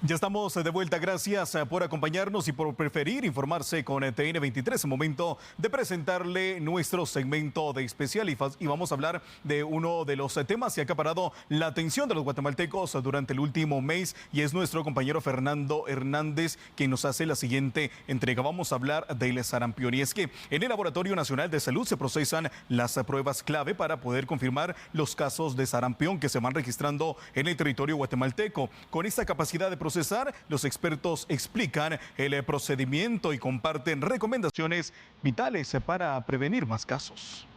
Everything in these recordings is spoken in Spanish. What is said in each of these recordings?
Ya estamos de vuelta, gracias por acompañarnos y por preferir informarse con TN23. Es momento de presentarle nuestro segmento de especial y vamos a hablar de uno de los temas que ha acaparado la atención de los guatemaltecos durante el último mes y es nuestro compañero Fernando Hernández quien nos hace la siguiente entrega. Vamos a hablar del sarampión y es que en el Laboratorio Nacional de Salud se procesan las pruebas clave para poder confirmar los casos de sarampión que se van registrando en el territorio guatemalteco. Con esta capacidad de procesar, los expertos explican el procedimiento y comparten recomendaciones vitales para prevenir más casos.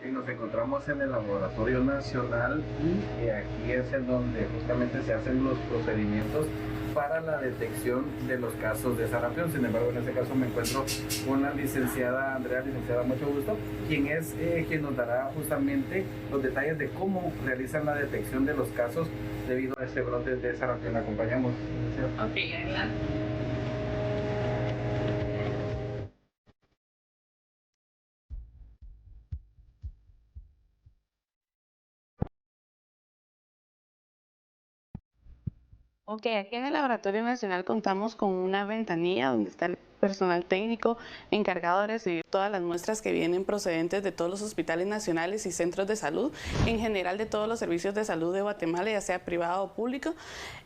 Y nos encontramos en el Laboratorio Nacional y aquí es en donde justamente se hacen los procedimientos para la detección de los casos de sarampión. Sin embargo, en este caso me encuentro con la licenciada Andrea, licenciada, mucho gusto, quien nos dará justamente los detalles de cómo realizan la detección de los casos debido a este brote de sarampión. Acompañamos. Ok, adelante. Ok, aquí en el Laboratorio Nacional contamos con una ventanilla donde está el personal técnico encargado de recibir todas las muestras que vienen procedentes de todos los hospitales nacionales y centros de salud, en general de todos los servicios de salud de Guatemala, ya sea privado o público.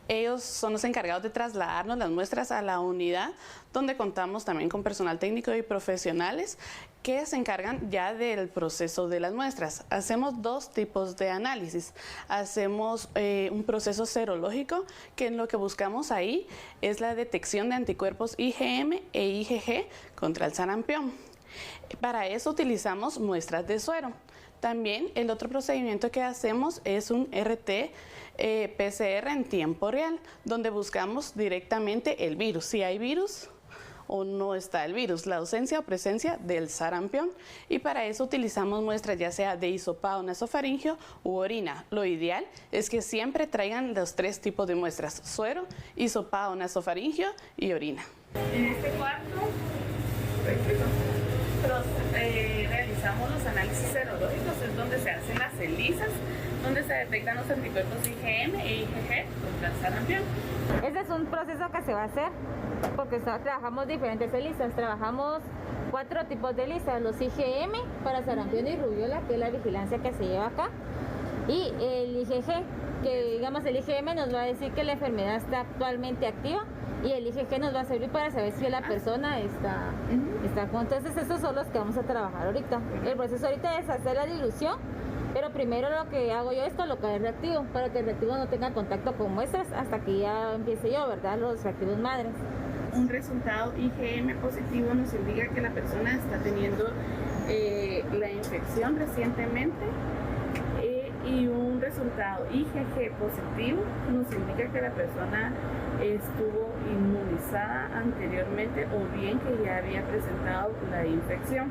Ellos son los encargados de trasladarnos las muestras a la unidad, donde contamos también con personal técnico y profesionales que se encargan ya del proceso de las muestras. Hacemos dos tipos de análisis. Hacemos un proceso serológico, que en lo que buscamos ahí es la detección de anticuerpos IgM e IgG contra el sarampión. Para eso utilizamos muestras de suero. También el otro procedimiento que hacemos es un RT-PCR en tiempo real, donde buscamos directamente el virus, si hay virus o no está el virus, la ausencia o presencia del sarampión. Y para eso utilizamos muestras ya sea de hisopado nasofaringeo u orina. Lo ideal es que siempre traigan los tres tipos de muestras: suero, hisopado nasofaringeo y orina. En este cuarto realizamos los análisis serológicos, es donde se hacen las ELISAs, donde se detectan los anticuerpos IgM e IgG contra el sarampión. Ese es un proceso que se va a hacer porque trabajamos diferentes ELISAs. Trabajamos 4 tipos de ELISAs: los IgM para sarampión y rubiola, que es la vigilancia que se lleva acá, y el IgG, que digamos el IgM nos va a decir que la enfermedad está actualmente activa, y el IgG nos va a servir para saber si la persona está con. Entonces esos son los que vamos a trabajar ahorita. El proceso ahorita es hacer la dilución, pero primero lo que hago yo es colocar el reactivo para que el reactivo no tenga contacto con muestras hasta que ya empiece yo, ¿verdad? Los reactivos madres. Un resultado IgM positivo nos indica que la persona está teniendo la infección recientemente, y un resultado IgG positivo nos indica que la persona estuvo inmunizada anteriormente o bien que ya había presentado la infección.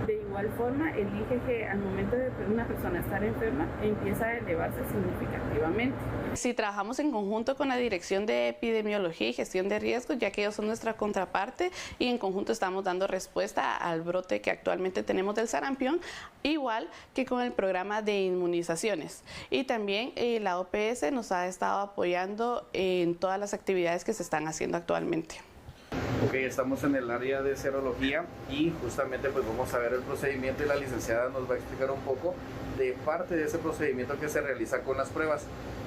De igual forma, el IgG al momento de una persona estar enferma empieza a elevarse significativamente. Si trabajamos en conjunto con la Dirección de Epidemiología y Gestión de Riesgos, ya que ellos son nuestra contraparte, y en conjunto estamos dando respuesta al brote que actualmente tenemos del sarampión, igual que con el programa de inmunizaciones. Y también la OPS nos ha estado apoyando en todas las actividades que se están haciendo actualmente. Ok, estamos en el área de serología y justamente pues vamos a ver el procedimiento y la licenciada nos va a explicar un poco de parte de ese procedimiento que se realiza con las pruebas.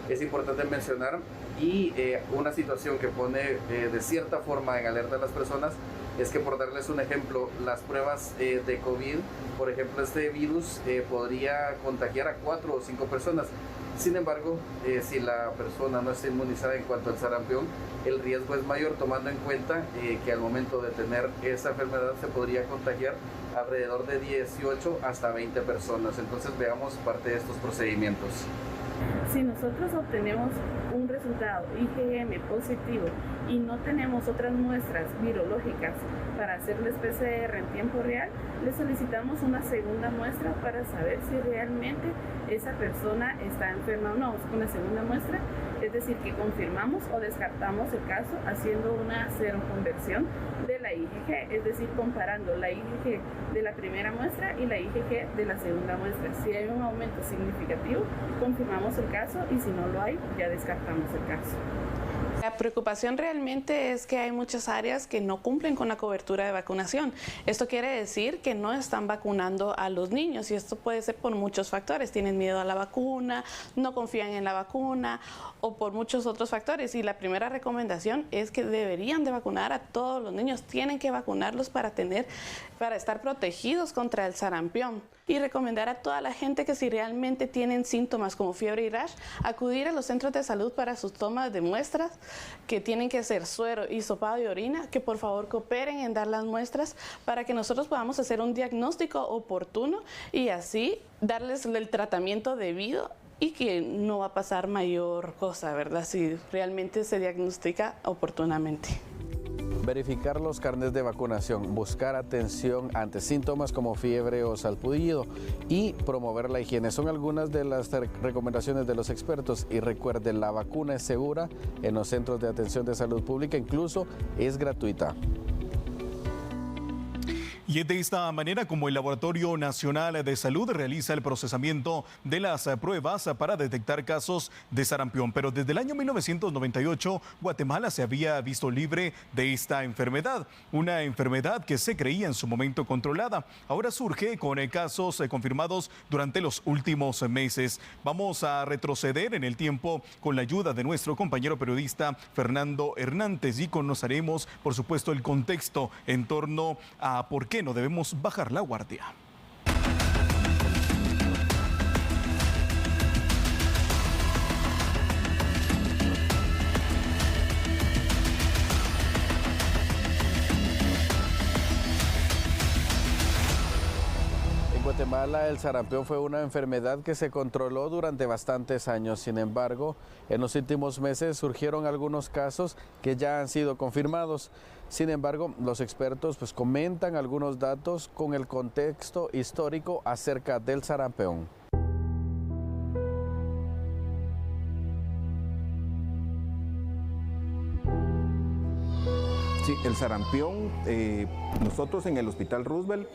Es importante mencionar y una situación que pone de cierta forma en alerta a las personas es que, por darles un ejemplo, las pruebas de COVID, por ejemplo, este virus podría contagiar a 4 o 5 personas. Sin embargo, si la persona no está inmunizada en cuanto al sarampión, el riesgo es mayor, tomando en cuenta que al momento de tener esa enfermedad se podría contagiar alrededor de 18 hasta 20 personas. Entonces veamos parte de estos procedimientos. Si nosotros obtenemos un resultado IgM positivo y no tenemos otras muestras virológicas para hacerles PCR en tiempo real, le solicitamos una segunda muestra para saber si realmente esa persona está enferma o no. Con la segunda muestra, es decir, que confirmamos o descartamos el caso haciendo una seroconversión de la IgG, es decir, comparando la IgG de la primera muestra y la IgG de la segunda muestra. Si hay un aumento significativo, confirmamos el caso y si no lo hay, ya descartamos el caso. La preocupación realmente es que hay muchas áreas que no cumplen con la cobertura de vacunación. Esto quiere decir que no están vacunando a los niños y esto puede ser por muchos factores. Tienen miedo a la vacuna, no confían en la vacuna o por muchos otros factores. Y la primera recomendación es que deberían de vacunar a todos los niños. Tienen que vacunarlos para estar protegidos contra el sarampión. Y recomendar a toda la gente que si realmente tienen síntomas como fiebre y rash, acudir a los centros de salud para sus tomas de muestras, que tienen que ser suero, hisopado y orina, que por favor cooperen en dar las muestras para que nosotros podamos hacer un diagnóstico oportuno y así darles el tratamiento debido y que no va a pasar mayor cosa, ¿verdad? Si realmente se diagnostica oportunamente. Verificar los carnets de vacunación, buscar atención ante síntomas como fiebre o salpullido y promover la higiene. Son algunas de las recomendaciones de los expertos y recuerden, la vacuna es segura en los centros de atención de salud pública, incluso es gratuita. Y es de esta manera como el Laboratorio Nacional de Salud realiza el procesamiento de las pruebas para detectar casos de sarampión. Pero desde el año 1998, Guatemala se había visto libre de esta enfermedad, una enfermedad que se creía en su momento controlada. Ahora surge con casos confirmados durante los últimos meses. Vamos a retroceder en el tiempo con la ayuda de nuestro compañero periodista Fernando Hernández y conoceremos, por supuesto, el contexto en torno a por qué no debemos bajar la guardia. En Guatemala el sarampión fue una enfermedad que se controló durante bastantes años. Sin embargo, en los últimos meses surgieron algunos casos que ya han sido confirmados. Sin embargo, los expertos comentan algunos datos con el contexto histórico acerca del sarampión. Sí, el sarampión, nosotros en el Hospital Roosevelt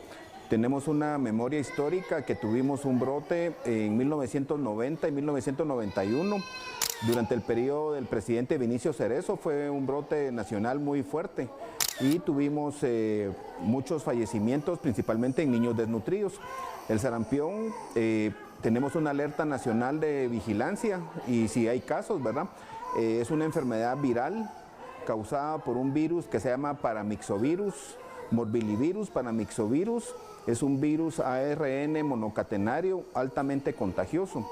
tenemos una memoria histórica que tuvimos un brote en 1990 y 1991. Durante el periodo del presidente Vinicio Cerezo fue un brote nacional muy fuerte y tuvimos muchos fallecimientos, principalmente en niños desnutridos. El sarampión, tenemos una alerta nacional de vigilancia y si hay casos, ¿verdad? Es una enfermedad viral causada por un virus que se llama paramyxovirus, morbillivirus paramyxovirus. Es un virus ARN monocatenario altamente contagioso.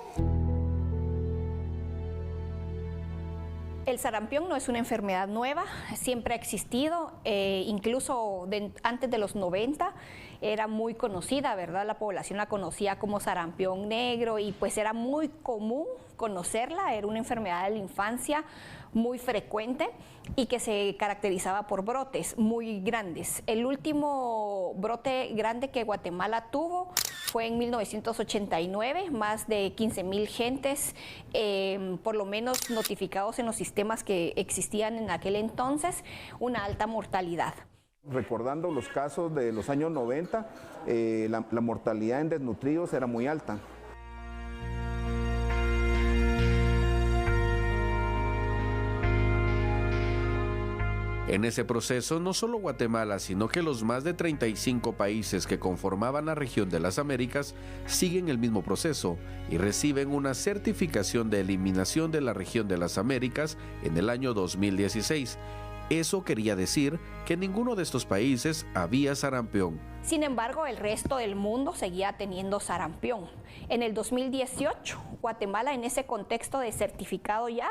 El sarampión no es una enfermedad nueva, siempre ha existido, incluso antes de los 90 era muy conocida, ¿verdad? La población la conocía como sarampión negro y pues era muy común conocerla, era una enfermedad de la infancia muy frecuente y que se caracterizaba por brotes muy grandes. El último brote grande que Guatemala tuvo fue en 1989, más de 15,000 gentes, por lo menos notificados en los sistemas que existían en aquel entonces, una alta mortalidad. Recordando los casos de los años 90, la mortalidad en desnutridos era muy alta. En ese proceso, no solo Guatemala, sino que los más de 35 países que conformaban la región de las Américas siguen el mismo proceso y reciben una certificación de eliminación de la región de las Américas en el año 2016. Eso quería decir que en ninguno de estos países había sarampión. Sin embargo, el resto del mundo seguía teniendo sarampión. En el 2018, Guatemala, en ese contexto de certificado ya,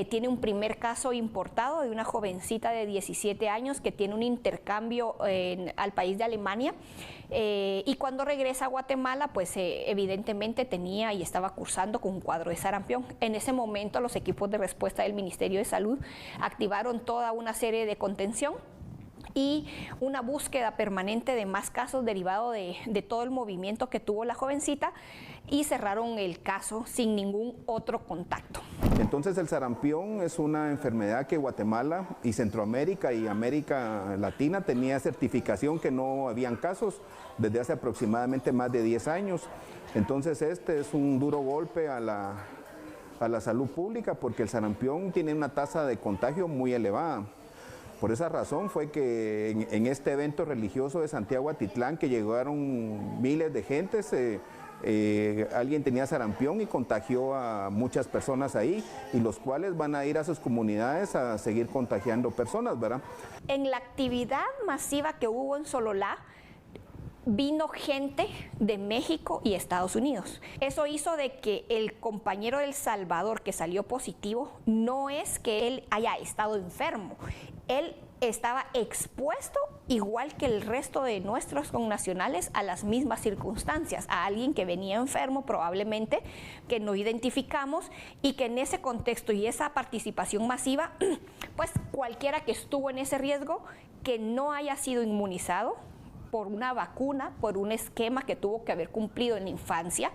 tiene un primer caso importado de una jovencita de 17 años que tiene un intercambio al país de Alemania. Y cuando regresa a Guatemala, pues evidentemente tenía y estaba cursando con un cuadro de sarampión. En ese momento, los equipos de respuesta del Ministerio de Salud activaron toda una serie de contención y una búsqueda permanente de más casos derivado de todo el movimiento que tuvo la jovencita, y cerraron el caso sin ningún otro contacto. Entonces el sarampión es una enfermedad que Guatemala y Centroamérica y América Latina tenía certificación que no habían casos desde hace aproximadamente más de 10 años. Entonces este es un duro golpe a la salud pública, porque el sarampión tiene una tasa de contagio muy elevada. Por esa razón fue que en este evento religioso de Santiago Atitlán, que llegaron miles de gentes, alguien tenía sarampión y contagió a muchas personas ahí, y los cuales van a ir a sus comunidades a seguir contagiando personas, ¿verdad? En la actividad masiva que hubo en Sololá, vino gente de México y Estados Unidos. Eso hizo de que el compañero de El Salvador que salió positivo, no es que él haya estado enfermo, él estaba expuesto igual que el resto de nuestros connacionales a las mismas circunstancias, a alguien que venía enfermo probablemente, que no identificamos, y que en ese contexto y esa participación masiva, pues cualquiera que estuvo en ese riesgo, que no haya sido inmunizado por una vacuna, por un esquema que tuvo que haber cumplido en la infancia,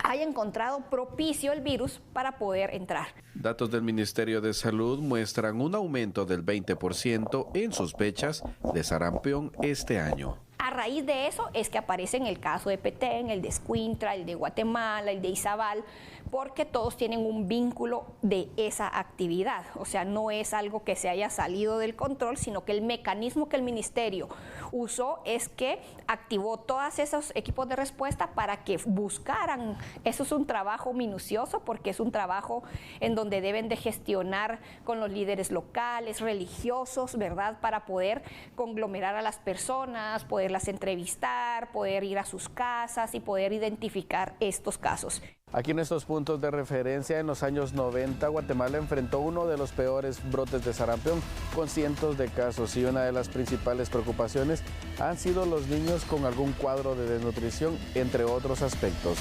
haya encontrado propicio el virus para poder entrar. Datos del Ministerio de Salud muestran un aumento del 20% en sospechas de sarampión este año. A raíz de eso es que aparecen el caso de Petén, el de Escuintla, el de Guatemala, el de Izabal, porque todos tienen un vínculo de esa actividad. O sea, no es algo que se haya salido del control, sino que el mecanismo que el ministerio usó es que activó todos esos equipos de respuesta para que buscaran. Eso es un trabajo minucioso, porque es un trabajo en donde deben de gestionar con los líderes locales, religiosos, ¿verdad?, para poder conglomerar a las personas, poderlas entrevistar, poder ir a sus casas y poder identificar estos casos. Aquí en estos puntos de referencia, en los años 90, Guatemala enfrentó uno de los peores brotes de sarampión, con cientos de casos, y una de las principales preocupaciones han sido los niños con algún cuadro de desnutrición, entre otros aspectos.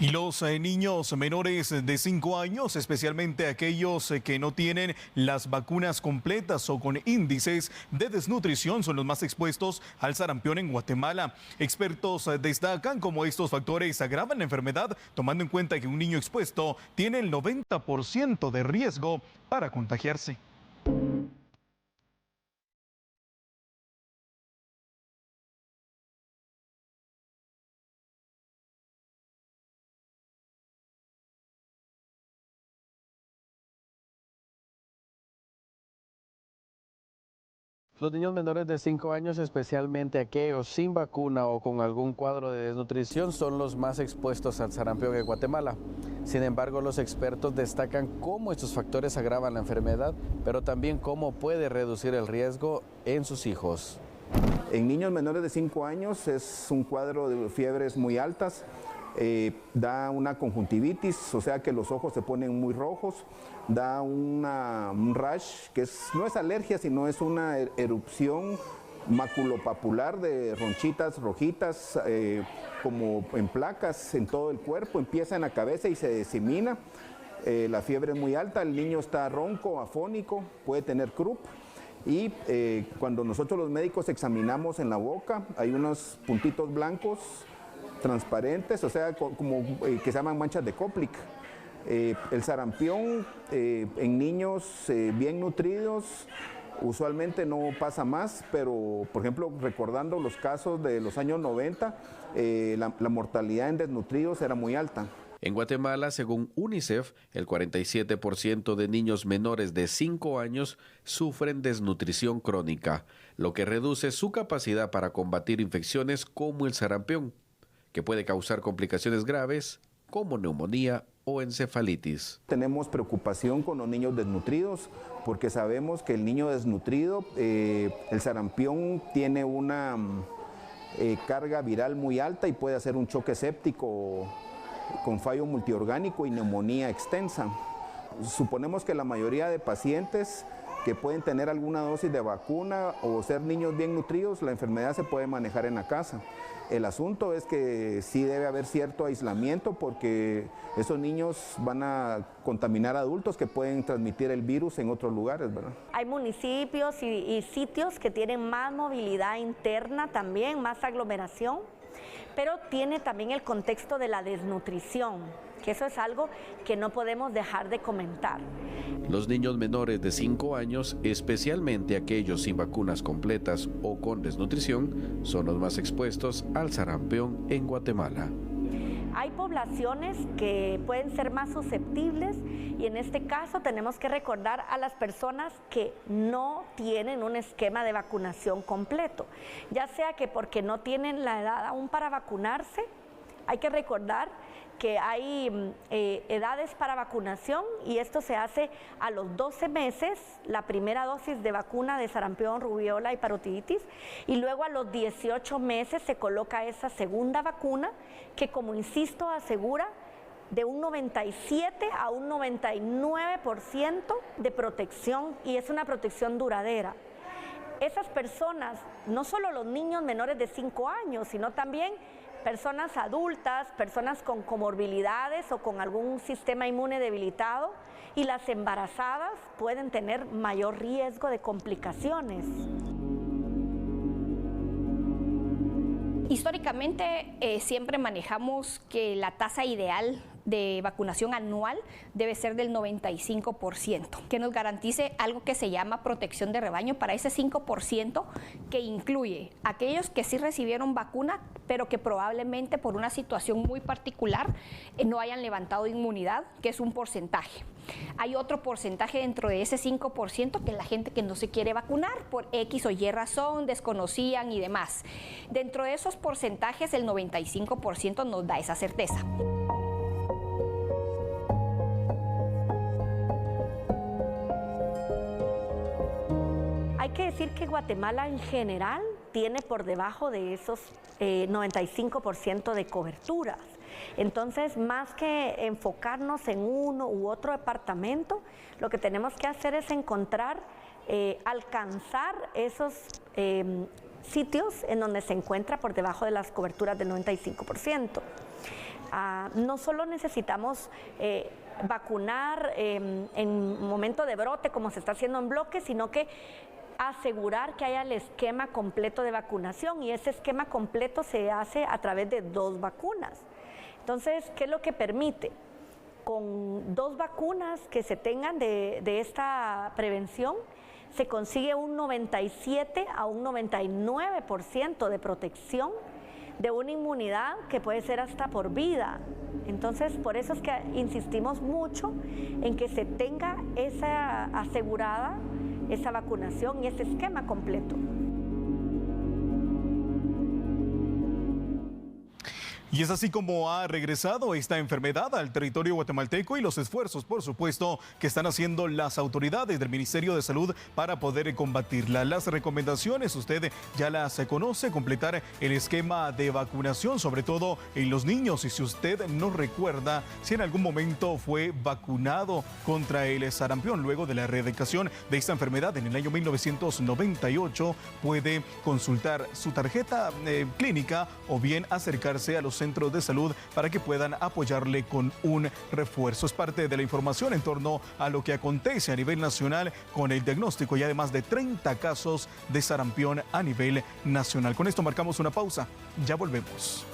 Y los niños menores de 5 años, especialmente aquellos que no tienen las vacunas completas o con índices de desnutrición, son los más expuestos al sarampión en Guatemala. Expertos destacan cómo estos factores agravan la enfermedad, tomando en cuenta que un niño expuesto tiene el 90% de riesgo para contagiarse. Los niños menores de 5 años, especialmente aquellos sin vacuna o con algún cuadro de desnutrición, son los más expuestos al sarampión en Guatemala. Sin embargo, los expertos destacan cómo estos factores agravan la enfermedad, pero también cómo puede reducir el riesgo en sus hijos. En niños menores de 5 años es un cuadro de fiebres muy altas, da una conjuntivitis, o sea que los ojos se ponen muy rojos, da un rash, que no es alergia, sino es una erupción maculopapular de ronchitas rojitas, como en placas en todo el cuerpo, empieza en la cabeza y se disemina. La fiebre es muy alta, el niño está ronco, afónico, puede tener croup. Y cuando nosotros los médicos examinamos en la boca, hay unos puntitos blancos transparentes, o sea, como que se llaman manchas de Koplik. El sarampión en niños bien nutridos usualmente no pasa más, pero por ejemplo, recordando los casos de los años 90, la mortalidad en desnutridos era muy alta. En Guatemala, según UNICEF, el 47% de niños menores de 5 años sufren desnutrición crónica, lo que reduce su capacidad para combatir infecciones como el sarampión, que puede causar complicaciones graves como neumonía o encefalitis. Tenemos preocupación con los niños desnutridos porque sabemos que el niño desnutrido, el sarampión tiene una carga viral muy alta y puede hacer un choque séptico con fallo multiorgánico y neumonía extensa. Suponemos que la mayoría de pacientes que pueden tener alguna dosis de vacuna o ser niños bien nutridos, la enfermedad se puede manejar en la casa. El asunto es que sí debe haber cierto aislamiento porque esos niños van a contaminar a adultos que pueden transmitir el virus en otros lugares, ¿verdad? Hay municipios y sitios que tienen más movilidad interna también, más aglomeración, pero tiene también el contexto de la desnutrición, que eso es algo que no podemos dejar de comentar. Los niños menores de 5 años, especialmente aquellos sin vacunas completas o con desnutrición, son los más expuestos al sarampión en Guatemala. Hay poblaciones que pueden ser más susceptibles y en este caso tenemos que recordar a las personas que no tienen un esquema de vacunación completo, ya sea que porque no tienen la edad aún para vacunarse. Hay que recordar que hay edades para vacunación y esto se hace a los 12 meses, la primera dosis de vacuna de sarampión, rubiola y parotiditis, y luego a los 18 meses se coloca esa segunda vacuna que, como insisto, asegura de un 97 a un 99% de protección y es una protección duradera. Esas personas, no solo los niños menores de 5 años, sino también personas adultas, personas con comorbilidades o con algún sistema inmune debilitado y las embarazadas pueden tener mayor riesgo de complicaciones. Históricamente siempre manejamos que la tasa ideal de vacunación anual debe ser del 95%, que nos garantice algo que se llama protección de rebaño para ese 5% que incluye aquellos que sí recibieron vacuna, pero que probablemente por una situación muy particular no hayan levantado inmunidad, que es un porcentaje. Hay otro porcentaje dentro de ese 5% que es la gente que no se quiere vacunar por X o Y razón, desconocían y demás. Dentro de esos porcentajes, el 95% nos da esa certeza. Hay que decir que Guatemala en general tiene por debajo de esos 95% de coberturas. Entonces, más que enfocarnos en uno u otro departamento, lo que tenemos que hacer es encontrar, alcanzar esos sitios en donde se encuentra por debajo de las coberturas del 95%. No solo necesitamos vacunar en momento de brote como se está haciendo en bloques, sino que asegurar que haya el esquema completo de vacunación y ese esquema completo se hace a través de 2 vacunas. Entonces, ¿qué es lo que permite? Con 2 vacunas que se tengan de esta prevención, se consigue un 97 a un 99% de protección de una inmunidad que puede ser hasta por vida. Entonces, por eso es que insistimos mucho en que se tenga esa asegurada, esa vacunación y ese esquema completo. Y es así como ha regresado esta enfermedad al territorio guatemalteco y los esfuerzos, por supuesto, que están haciendo las autoridades del Ministerio de Salud para poder combatirla. Las recomendaciones usted ya las conoce, completar el esquema de vacunación, sobre todo en los niños. Y si usted no recuerda si en algún momento fue vacunado contra el sarampión luego de la erradicación de esta enfermedad en el año 1998, puede consultar su tarjeta clínica o bien acercarse a los centros de salud para que puedan apoyarle con un refuerzo. Es parte de la información en torno a lo que acontece a nivel nacional con el diagnóstico y además de 30 casos de sarampión a nivel nacional. Con esto marcamos una pausa. Ya volvemos.